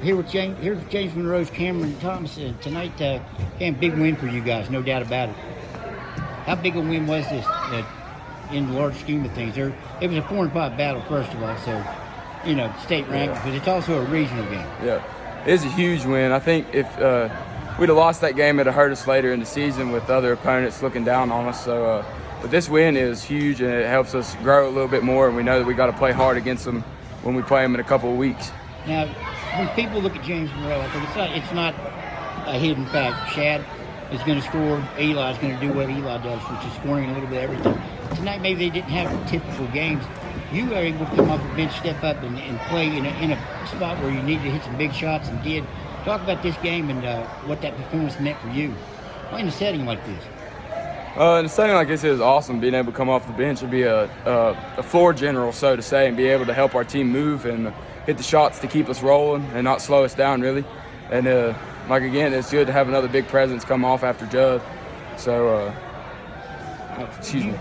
here with here's James Monroe's Cameron Thomas tonight. Big win for you guys, no doubt about it. How big a win was this in the large scheme of things? It was a 4-5 battle, first of all, so state ranked, but it's also a regional game. Yeah, it's a huge win. I think if we'd have lost that game, it'd have hurt us later in the season with other opponents looking down on us. So, but this win is huge, and it helps us grow a little bit more. And we know that we got to play hard against them when we play them in a couple of weeks. Now, when people look at James Monroe, I think it's not a hidden fact. Shad is going to score. Eli is going to do what Eli does, which is scoring a little bit of everything. Tonight, maybe they didn't have typical games. You were able to come off the bench, step up, and play in a spot where you needed to hit some big shots and did. Talk about this game and what that performance meant for you in a setting like this. In a setting like this, it was awesome being able to come off the bench and be a floor general, so to say, and be able to help our team move and hit the shots to keep us rolling and not slow us down, really. And, again, it's good to have another big presence come off after Judd. So, excuse me.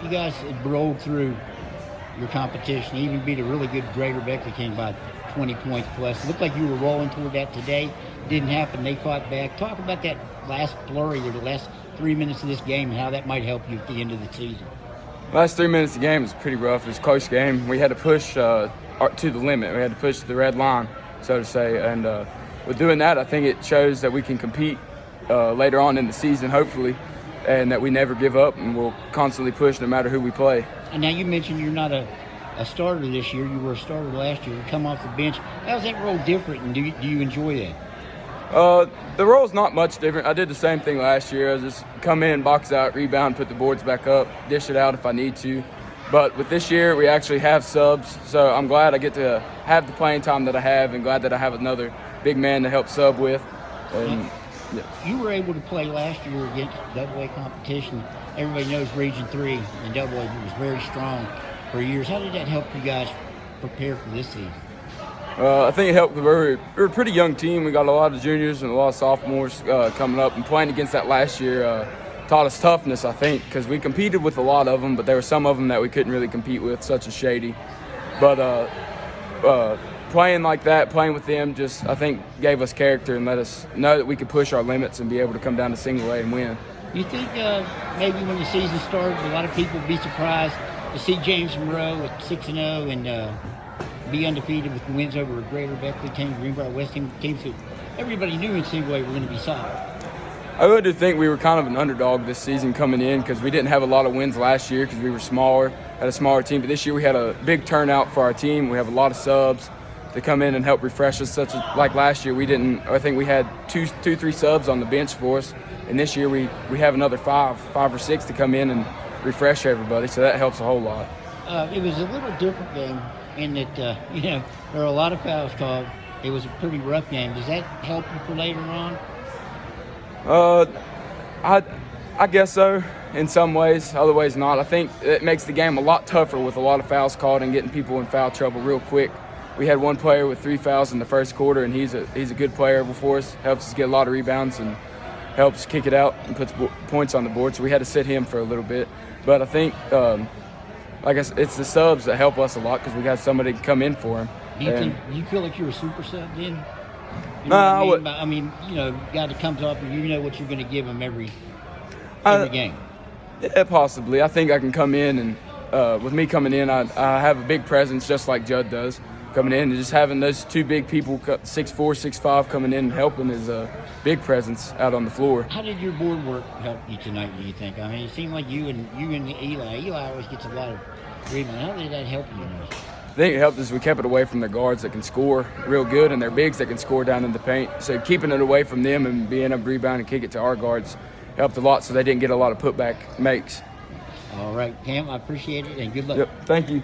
You guys rolled through your competition, even beat a really good Greater Beckley team by 20 points plus. It looked like you were rolling toward that today. Didn't happen. They fought back. Talk about that last flurry or the last 3 minutes of this game and how that might help you at the end of the season. Last 3 minutes of the game was pretty rough. It was a close game. We had to push to the limit. We had to push the red line, so to say. And with doing that, I think it shows that we can compete later on in the season, hopefully, and that we never give up and we'll constantly push no matter who we play. And now you mentioned you're not a starter this year. You were a starter last year. You come off the bench. How's that role different, and do you enjoy that? The role's not much different. I did the same thing last year. I just come in, box out, rebound, put the boards back up, dish it out if I need to. But with this year, we actually have subs, so I'm glad I get to have the playing time that I have and glad that I have another big man to help sub with. And, yeah. You were able to play last year against AA competition. Everybody knows Region 3 and AA was very strong for years. How did that help you guys prepare for this season? I think it helped. We're a pretty young team. We got a lot of juniors and a lot of sophomores coming up, and playing against that last year taught us toughness, I think, because we competed with a lot of them, but there were some of them that we couldn't really compete with, such as Shady. But playing like that, playing with them, just I think gave us character and let us know that we could push our limits and be able to come down to single A and win. You think maybe when the season starts, a lot of people would be surprised to see James Monroe at 6-0 and be undefeated with wins over a Greater Beckley team, Greenbrier West teams that everybody knew in single A were going to be solid? I really do think we were kind of an underdog this season coming in because we didn't have a lot of wins last year because we were smaller, had a smaller team. But this year we had a big turnout for our team. We have a lot of subs to come in and help refresh us, such as like last year we didn't. I think we had three subs on the bench for us, and this year we have another five or six to come in and refresh everybody. So that helps a whole lot. It was a little different game in that there are a lot of fouls called. It was a pretty rough game. Does that help you for later on? I guess so in some ways, other ways not. I think it makes the game a lot tougher with a lot of fouls called and getting people in foul trouble real quick. We had one player with 3 fouls in the first quarter, and he's a good player for us. Helps us get a lot of rebounds and helps kick it out and puts points on the board. So we had to sit him for a little bit. But I think, like I said, it's the subs that help us a lot because we got somebody to come in for him. Do you feel like you're a super sub then? You No, know what I mean? Guy that comes up and you know what you're going to give him every game. Yeah, possibly. I think I can come in and with me coming in, I have a big presence just like Judd does. Coming in and just having those two big people, 6'4", 6'5", coming in and helping is a big presence out on the floor. How did your board work help you tonight, do you think? I mean, it seemed like you and Eli. Eli always gets a lot of rebound. How did that help you tonight? I think it helped us. We kept it away from their guards that can score real good and their bigs that can score down in the paint. So keeping it away from them and being able to rebound and kick it to our guards helped a lot so they didn't get a lot of putback makes. All right, Cam, I appreciate it and good luck. Yep, thank you.